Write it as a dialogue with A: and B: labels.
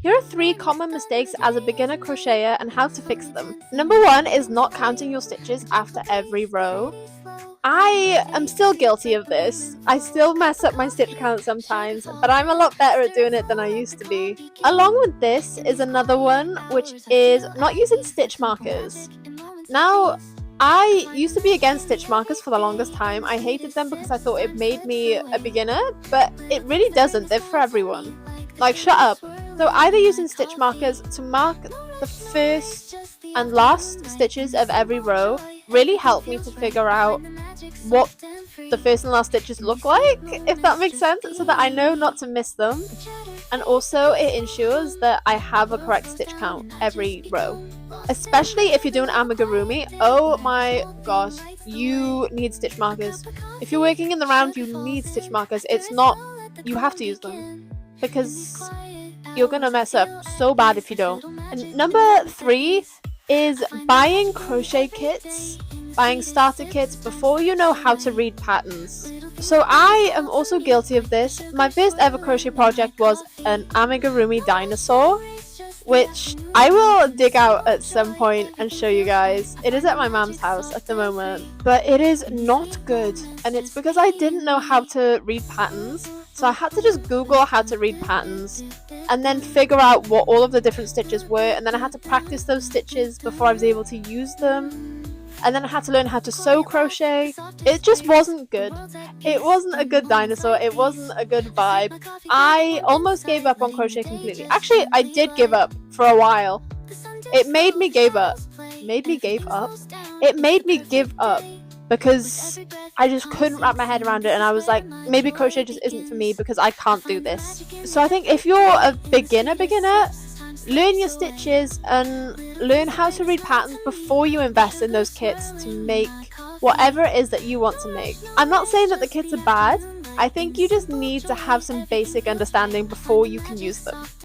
A: Here are 3 common mistakes as a beginner crocheter and how to fix them. Number 1 is not counting your stitches after every row. I am still guilty of this. I still mess up my stitch count sometimes, but I'm a lot better at doing it than I used to be. Along with this is another one, which is not using stitch markers. Now, I used to be against stitch markers for the longest time. I hated them because I thought it made me a beginner, but it really doesn't. They're for everyone. Like, shut up. So either using stitch markers to mark the first and last stitches of every row really helped me to figure out what the first and last stitches look like, if that makes sense, so that I know not to miss them. And also it ensures that I have a correct stitch count every row. Especially if you're doing amigurumi, oh my gosh, you need stitch markers. If you're working in the round, you need stitch markers. It's not, you have to use them, because you're gonna mess up so bad if you don't. And number 3 is buying crochet kits, buying starter kits before you know how to read patterns. So I am also guilty of this. My first ever crochet project was an amigurumi dinosaur, which I will dig out at some point and show you guys. It is at my mom's house at the moment, but it is not good, and it's because I didn't know how to read patterns. So I had to just Google how to read patterns and then figure out what all of the different stitches were, and then I had to practice those stitches before I was able to use them. And then I had to learn how to sew crochet. It just wasn't good. It wasn't a good dinosaur. It wasn't a good vibe. I almost gave up on crochet completely. Actually, I did give up for a while. It made me give up. It made me give up because I just couldn't wrap my head around it, and I was like, maybe crochet just isn't for me because I can't do this. So I think if you're a beginner, learn your stitches and learn how to read patterns before you invest in those kits to make whatever it is that you want to make. I'm not saying that the kits are bad. I think you just need to have some basic understanding before you can use them.